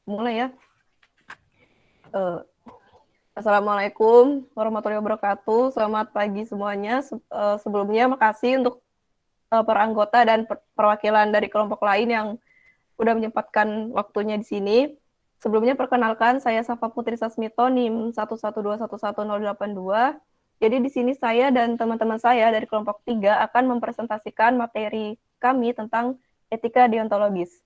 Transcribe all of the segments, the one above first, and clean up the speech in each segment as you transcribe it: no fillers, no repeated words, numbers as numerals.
Mulai ya. Eh, Assalamualaikum warahmatullahi wabarakatuh. Selamat pagi semuanya. Sebelumnya makasih untuk para anggota dan perwakilan dari kelompok lain yang udah menyempatkan waktunya di sini. Sebelumnya perkenalkan, saya Safa Putri Sasmito, NIM 112111082. Jadi di sini saya dan teman-teman saya dari kelompok 3 akan mempresentasikan materi kami tentang etika deontologis.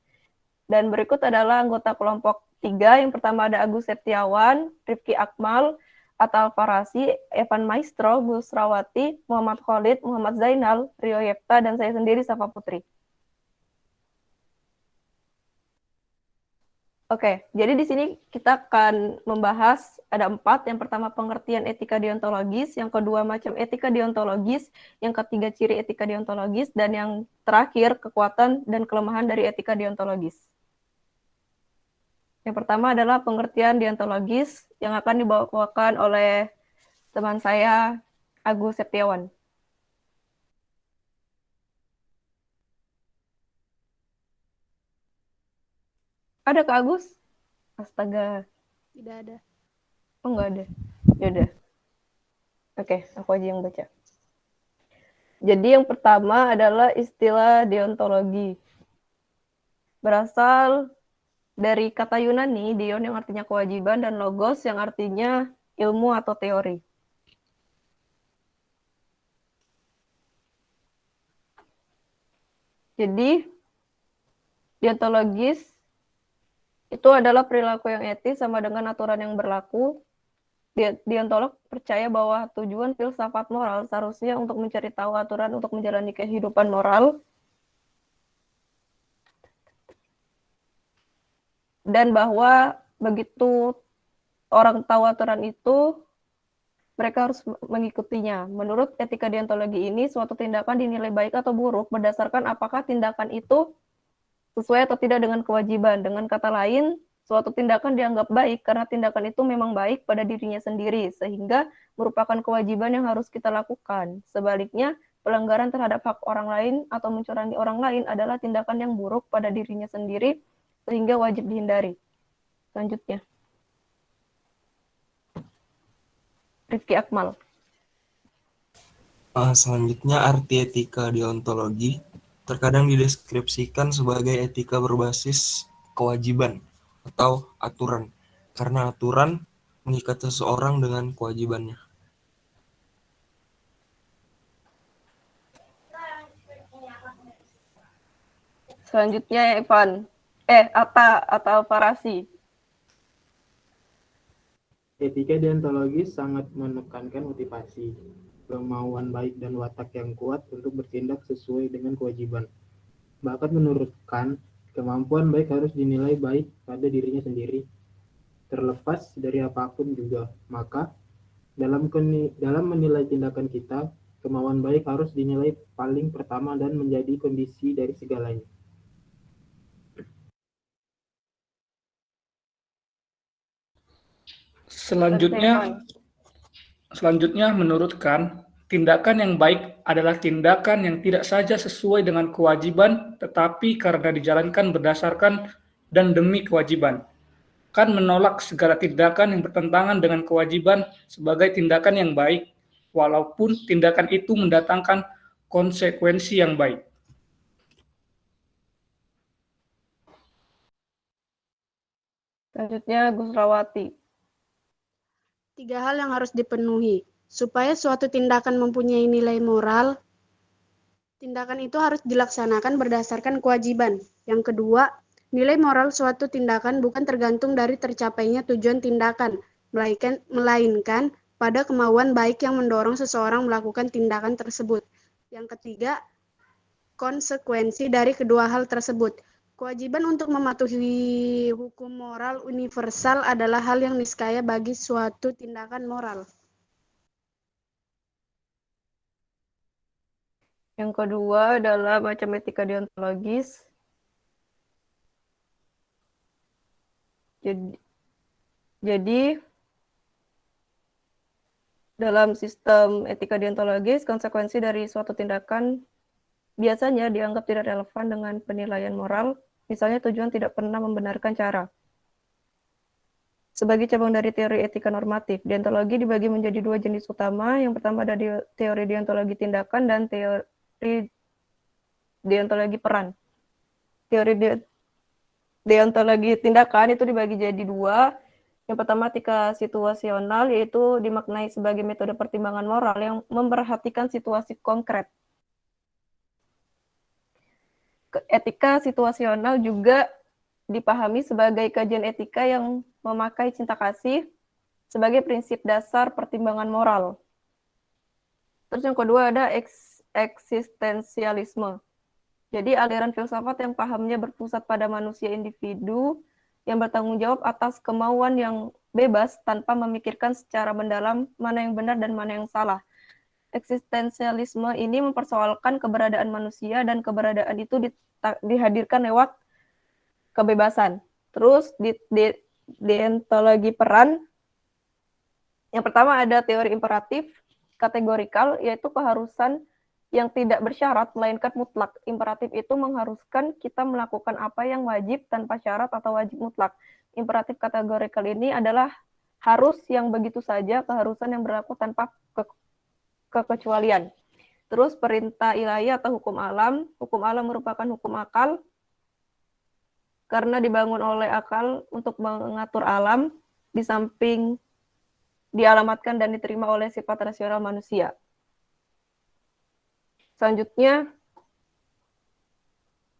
Dan berikut adalah anggota kelompok 3. Yang pertama ada Agus Septiawan, Rifki Akmal, Atal Farasi, Evan Maestro, Busrawati, Muhammad Khalid, Muhammad Zainal, Rio Yekta, dan saya sendiri, Safa Putri. Oke, jadi di sini kita akan membahas ada 4. Yang pertama pengertian etika deontologis, yang kedua macam etika deontologis, yang ketiga ciri etika deontologis, dan yang terakhir kekuatan dan kelemahan dari etika deontologis. Yang pertama adalah pengertian deontologis yang akan dibawakan oleh teman saya, Agus Septiawan. Ada Kak Agus? Astaga. Tidak ada. Oh, nggak ada. Yaudah. Oke, aku aja yang baca. Jadi yang pertama adalah istilah deontologi. Berasal dari kata Yunani, deon yang artinya kewajiban, dan logos yang artinya ilmu atau teori. Jadi, deontologis itu adalah perilaku yang etis sama dengan aturan yang berlaku. Deontolog percaya bahwa tujuan filsafat moral seharusnya untuk mencari tahu aturan untuk menjalani kehidupan moral, dan bahwa begitu orang tahu aturan itu, mereka harus mengikutinya. Menurut etika deontologi ini, suatu tindakan dinilai baik atau buruk berdasarkan apakah tindakan itu sesuai atau tidak dengan kewajiban. Dengan kata lain, suatu tindakan dianggap baik karena tindakan itu memang baik pada dirinya sendiri, sehingga merupakan kewajiban yang harus kita lakukan. Sebaliknya, pelanggaran terhadap hak orang lain atau mencurangi orang lain adalah tindakan yang buruk pada dirinya sendiri, sehingga wajib dihindari. Selanjutnya, Rifki Akmal. Selanjutnya, arti etika deontologi terkadang dideskripsikan sebagai etika berbasis kewajiban atau aturan, karena aturan mengikat seseorang dengan kewajibannya. Selanjutnya, Evan. Atta atau Farasi. Etika deontologis sangat menekankan motivasi, kemauan baik dan watak yang kuat untuk bertindak sesuai dengan kewajiban. Bahkan menurut Kant, kemampuan baik harus dinilai baik pada dirinya sendiri, terlepas dari apapun juga. Maka, dalam menilai tindakan kita, kemauan baik harus dinilai paling pertama dan menjadi kondisi dari segalanya. Selanjutnya menurut Kant, tindakan yang baik adalah tindakan yang tidak saja sesuai dengan kewajiban, tetapi karena dijalankan berdasarkan dan demi kewajiban. Kant menolak segala tindakan yang bertentangan dengan kewajiban sebagai tindakan yang baik, walaupun tindakan itu mendatangkan konsekuensi yang baik. Selanjutnya, Busrawati. 3 hal yang harus dipenuhi. Supaya suatu tindakan mempunyai nilai moral, tindakan itu harus dilaksanakan berdasarkan kewajiban. Yang kedua, nilai moral suatu tindakan bukan tergantung dari tercapainya tujuan tindakan, melainkan pada kemauan baik yang mendorong seseorang melakukan tindakan tersebut. Yang ketiga, konsekuensi dari kedua hal tersebut. Kewajiban untuk mematuhi hukum moral universal adalah hal yang niscaya bagi suatu tindakan moral. Yang kedua adalah macam etika deontologis. Jadi dalam sistem etika deontologis, konsekuensi dari suatu tindakan biasanya dianggap tidak relevan dengan penilaian moral, misalnya tujuan tidak pernah membenarkan cara. sebagai cabang dari teori etika normatif. Deontologi dibagi menjadi dua jenis utama. Yang pertama ada teori deontologi tindakan dan teori deontologi peran. Teori deontologi tindakan itu dibagi jadi dua. Yang pertama etika situasional, yaitu dimaknai sebagai metode pertimbangan moral yang memperhatikan situasi konkret. Etika situasional juga dipahami sebagai kajian etika yang memakai cinta kasih sebagai prinsip dasar pertimbangan moral. Terus yang kedua ada eksistensialisme. Jadi aliran filsafat yang pahamnya berpusat pada manusia individu yang bertanggung jawab atas kemauan yang bebas tanpa memikirkan secara mendalam mana yang benar dan mana yang salah. Eksistensialisme ini mempersoalkan keberadaan manusia dan keberadaan itu dihadirkan lewat kebebasan. Terus di deontologi peran, yang pertama ada teori imperatif kategorikal, yaitu keharusan yang tidak bersyarat melainkan mutlak. Imperatif itu mengharuskan kita melakukan apa yang wajib tanpa syarat atau wajib mutlak. Imperatif kategorikal ini adalah harus yang begitu saja, keharusan yang berlaku tanpa kekecualian. Terus perintah ilahi atau hukum alam. Hukum alam merupakan hukum akal karena dibangun oleh akal untuk mengatur alam, di samping dialamatkan dan diterima oleh sifat rasional manusia. Selanjutnya,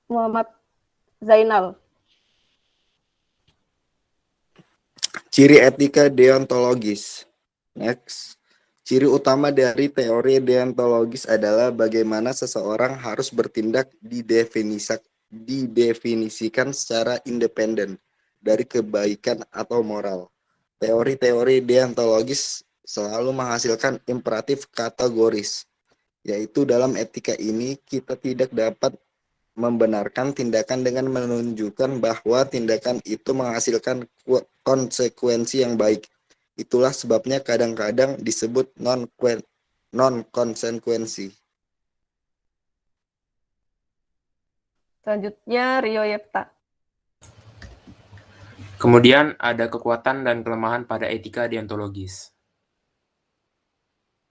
Muhammad Zainal. Ciri etika deontologis. Next. Ciri utama dari teori deontologis adalah bagaimana seseorang harus bertindak didefinisikan secara independen dari kebaikan atau moral. Teori-teori deontologis selalu menghasilkan imperatif kategoris, yaitu dalam etika ini kita tidak dapat membenarkan tindakan dengan menunjukkan bahwa tindakan itu menghasilkan konsekuensi yang baik. Itulah sebabnya kadang-kadang disebut non-konsekuensi. Selanjutnya, Rio Yepta. Kemudian ada kekuatan dan kelemahan pada etika deontologis.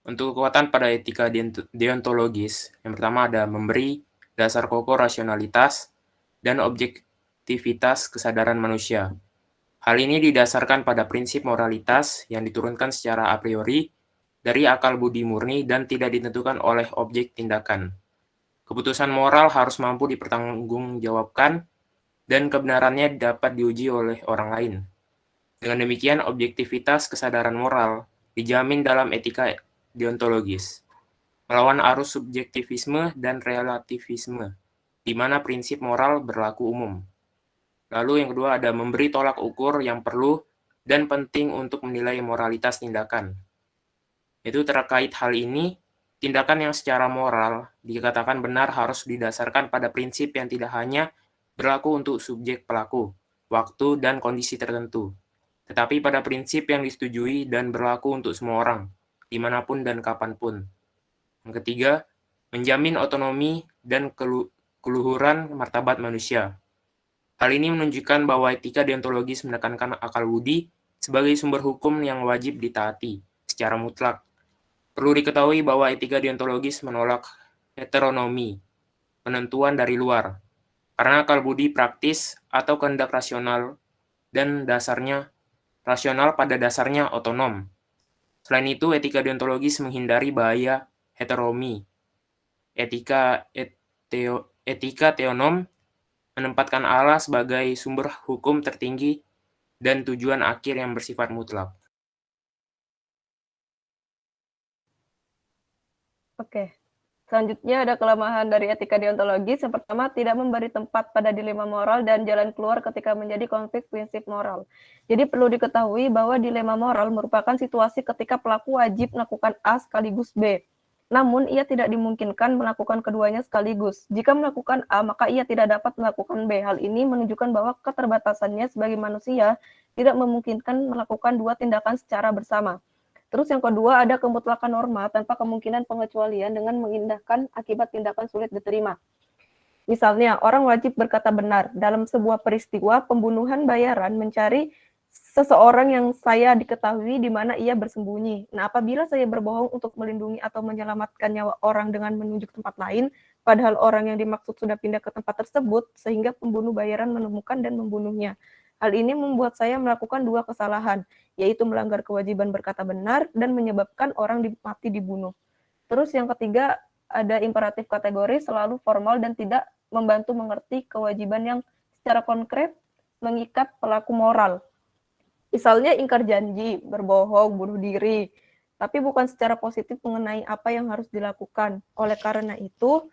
Untuk kekuatan pada etika deontologis, yang pertama ada memberi dasar kokoh rasionalitas dan objektivitas kesadaran manusia. Hal ini didasarkan pada prinsip moralitas yang diturunkan secara a priori dari akal budi murni dan tidak ditentukan oleh objek tindakan. Keputusan moral harus mampu dipertanggungjawabkan dan kebenarannya dapat diuji oleh orang lain. Dengan demikian, objektivitas kesadaran moral dijamin dalam etika deontologis, melawan arus subjektivisme dan relativisme, di mana prinsip moral berlaku umum. Lalu yang kedua ada memberi tolak ukur yang perlu dan penting untuk menilai moralitas tindakan. Itu terkait hal ini, tindakan yang secara moral dikatakan benar harus didasarkan pada prinsip yang tidak hanya berlaku untuk subjek pelaku, waktu, dan kondisi tertentu, tetapi pada prinsip yang disetujui dan berlaku untuk semua orang, dimanapun dan kapanpun. Yang ketiga, menjamin otonomi dan keluhuran martabat manusia. Hal ini menunjukkan bahwa etika deontologis menekankan akal budi sebagai sumber hukum yang wajib ditaati secara mutlak. Perlu diketahui bahwa etika deontologis menolak heteronomi, penentuan dari luar, karena akal budi praktis atau kehendak rasional dan dasarnya rasional pada dasarnya otonom. Selain itu, etika deontologis menghindari bahaya heteronomi. Etika teonom menempatkan Allah sebagai sumber hukum tertinggi dan tujuan akhir yang bersifat mutlak. Oke. Selanjutnya ada kelemahan dari etika deontologis. Yang pertama, tidak memberi tempat pada dilema moral dan jalan keluar ketika menjadi konflik prinsip moral. Jadi perlu diketahui bahwa dilema moral merupakan situasi ketika pelaku wajib melakukan A sekaligus B. Namun, ia tidak dimungkinkan melakukan keduanya sekaligus. Jika melakukan A, maka ia tidak dapat melakukan B. Hal ini menunjukkan bahwa keterbatasannya sebagai manusia tidak memungkinkan melakukan dua tindakan secara bersama. Terus yang kedua ada kemutlakan norma tanpa kemungkinan pengecualian dengan mengindahkan akibat tindakan sulit diterima. Misalnya, orang wajib berkata benar dalam sebuah peristiwa pembunuhan bayaran mencari seseorang yang saya diketahui di mana ia bersembunyi. Nah, apabila saya berbohong untuk melindungi atau menyelamatkan nyawa orang dengan menunjuk tempat lain, padahal orang yang dimaksud sudah pindah ke tempat tersebut, sehingga pembunuh bayaran menemukan dan membunuhnya. Hal ini membuat saya melakukan dua kesalahan, yaitu melanggar kewajiban berkata benar dan menyebabkan orang mati dibunuh. Terus yang ketiga, ada imperatif kategori selalu formal dan tidak membantu mengerti kewajiban yang secara konkret mengikat pelaku moral. Misalnya ingkar janji, berbohong, bunuh diri, tapi bukan secara positif mengenai apa yang harus dilakukan. Oleh karena itu,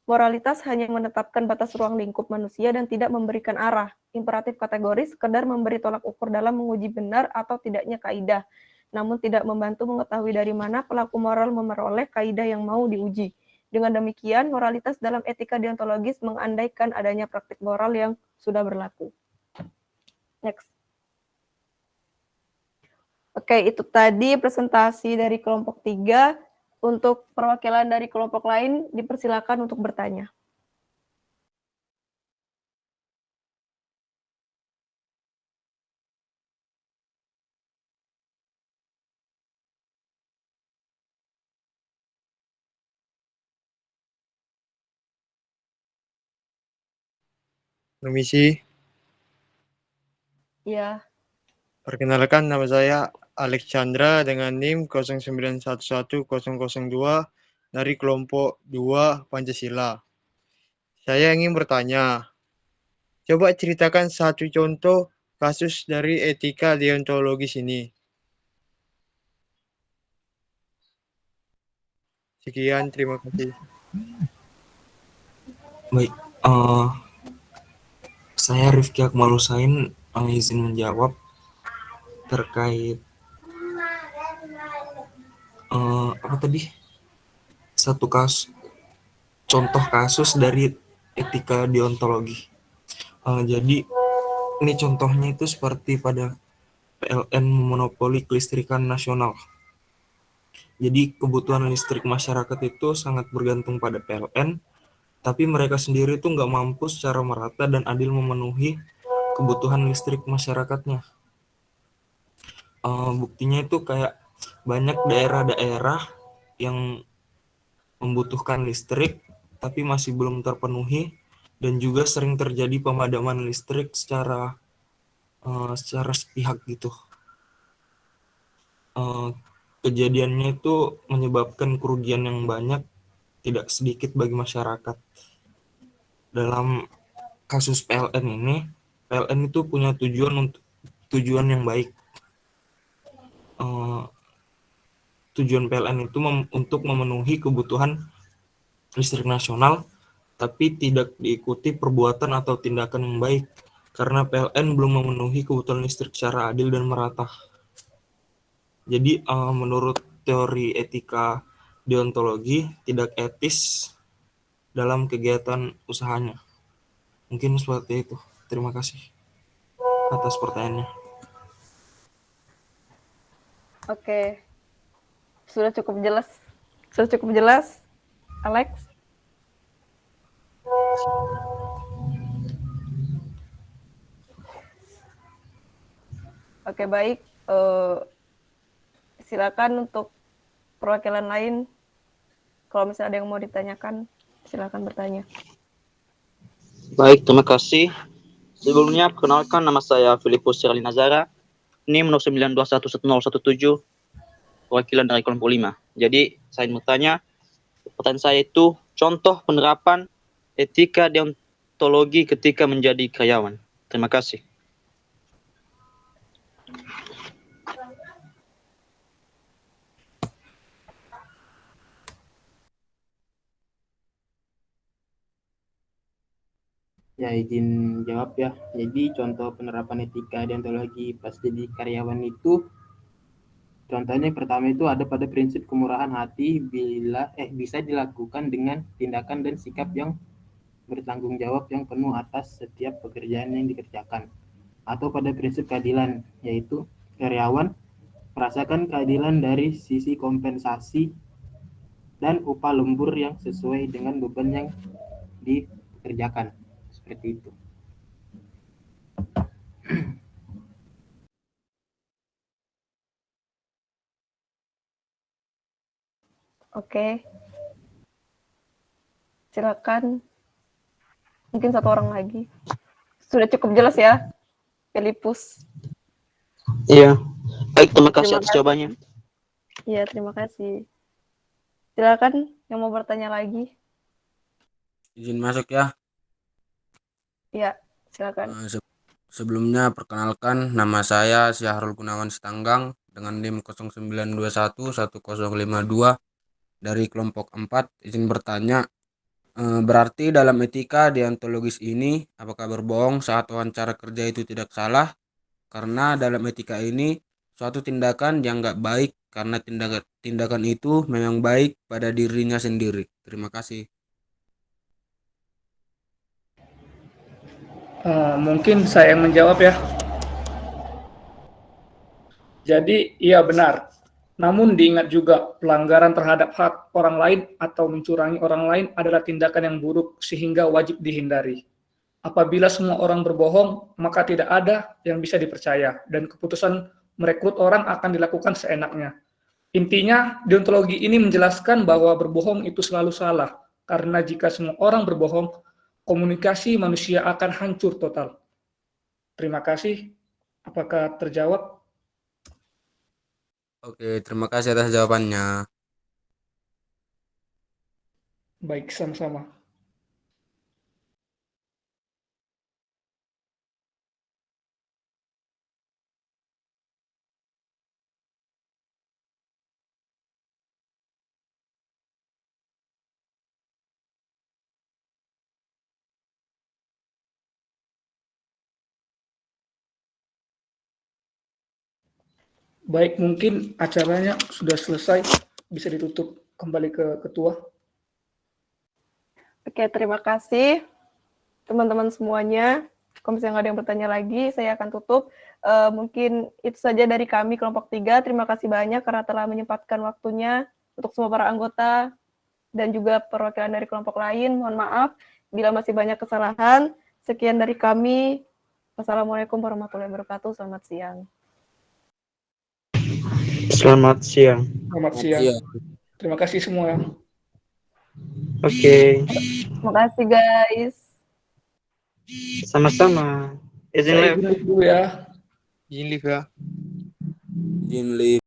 moralitas hanya menetapkan batas ruang lingkup manusia dan tidak memberikan arah. Imperatif kategori sekedar memberi tolak ukur dalam menguji benar atau tidaknya kaidah, namun tidak membantu mengetahui dari mana pelaku moral memperoleh kaidah yang mau diuji. Dengan demikian, moralitas dalam etika deontologis mengandaikan adanya praktik moral yang sudah berlaku. Next. Oke, itu tadi presentasi dari kelompok 3. Untuk perwakilan dari kelompok lain, dipersilakan untuk bertanya. Permisi, Ya, perkenalkan nama saya Alexandra dengan NIM 0911002 dari kelompok 2 Pancasila. Saya ingin bertanya, coba ceritakan satu contoh kasus dari etika deontologis ini. Sekian, terima kasih. Baik, saya Rifki Akmal Husain izin menjawab terkait apa tadi? Satu contoh kasus dari etika deontologi. Jadi ini contohnya itu seperti pada PLN monopoli kelistrikan nasional. Jadi kebutuhan listrik masyarakat itu sangat bergantung pada PLN, tapi mereka sendiri itu nggak mampu secara merata dan adil memenuhi kebutuhan listrik masyarakatnya. Buktinya itu kayak banyak daerah-daerah yang membutuhkan listrik, tapi masih belum terpenuhi, dan juga sering terjadi pemadaman listrik secara sepihak gitu. Kejadiannya itu menyebabkan kerugian yang banyak, tidak sedikit bagi masyarakat. Dalam kasus PLN ini, PLN itu punya tujuan yang baik. Tujuan PLN itu untuk memenuhi kebutuhan listrik nasional, tapi tidak diikuti perbuatan atau tindakan yang baik, karena PLN belum memenuhi kebutuhan listrik secara adil dan merata. Jadi menurut teori etika deontologi, tidak etis dalam kegiatan usahanya. Mungkin seperti itu. Terima kasih atas pertanyaannya. oke. Sudah cukup jelas. Sudah cukup jelas, Alex? Oke, baik. Silakan untuk perwakilan lain. Kalau misalnya ada yang mau ditanyakan, silakan bertanya. Baik, terima kasih. Sebelumnya, perkenalkan nama saya Filipus Sirali Nazara, NIM 09211017, perwakilan dari kelompok 5. Jadi, saya mau tanya, pertanyaan saya itu, contoh penerapan etika deontologi ketika menjadi karyawan. Terima kasih. Ya, izin jawab ya. Jadi contoh penerapan etika deontologi pas jadi karyawan itu, contohnya pertama itu ada pada prinsip kemurahan hati bila bisa dilakukan dengan tindakan dan sikap yang bertanggung jawab yang penuh atas setiap pekerjaan yang dikerjakan. Atau pada prinsip keadilan, yaitu karyawan merasakan keadilan dari sisi kompensasi dan upah lembur yang sesuai dengan beban yang dikerjakan. Seperti itu. Oke. Silakan. Mungkin satu orang lagi. Sudah cukup jelas ya, Filipus. Iya. Baik, terima kasih Terima atas kasih. jawabannya. Iya, terima kasih. Silakan yang mau bertanya lagi. Izin masuk ya. Iya, silakan. Sebelumnya perkenalkan, nama saya Syahrul Gunawan Sitanggang dengan NIM 09211052 dari kelompok 4. Izin bertanya, berarti dalam etika deontologis ini apakah berbohong saat wawancara kerja itu tidak salah? Karena dalam etika ini suatu tindakan yang nggak baik karena tindakan itu memang baik pada dirinya sendiri. Terima kasih. Mungkin saya yang menjawab ya. Jadi, iya benar. Namun diingat juga, pelanggaran terhadap hak orang lain atau mencurangi orang lain adalah tindakan yang buruk sehingga wajib dihindari. Apabila semua orang berbohong, maka tidak ada yang bisa dipercaya, dan keputusan merekrut orang akan dilakukan seenaknya. Intinya, deontologi ini menjelaskan bahwa berbohong itu selalu salah, karena jika semua orang berbohong, komunikasi manusia akan hancur total. Terima kasih. Apakah terjawab? Oke, terima kasih atas jawabannya. Baik, sama-sama. Baik, mungkin acaranya sudah selesai. Bisa ditutup kembali ke ketua. Oke, terima kasih teman-teman semuanya. Kalau misalnya nggak ada yang bertanya lagi, saya akan tutup. Mungkin itu saja dari kami kelompok 3. Terima kasih banyak karena telah menyempatkan waktunya untuk semua para anggota dan juga perwakilan dari kelompok lain. Mohon maaf bila masih banyak kesalahan. Sekian dari kami. Wassalamualaikum warahmatullahi wabarakatuh. Selamat siang. Selamat siang. Selamat siang. Terima kasih semua. Oke. Terima kasih guys. Sama-sama. Izin Saya live. izin dulu ya. Izin live ya. Izin live.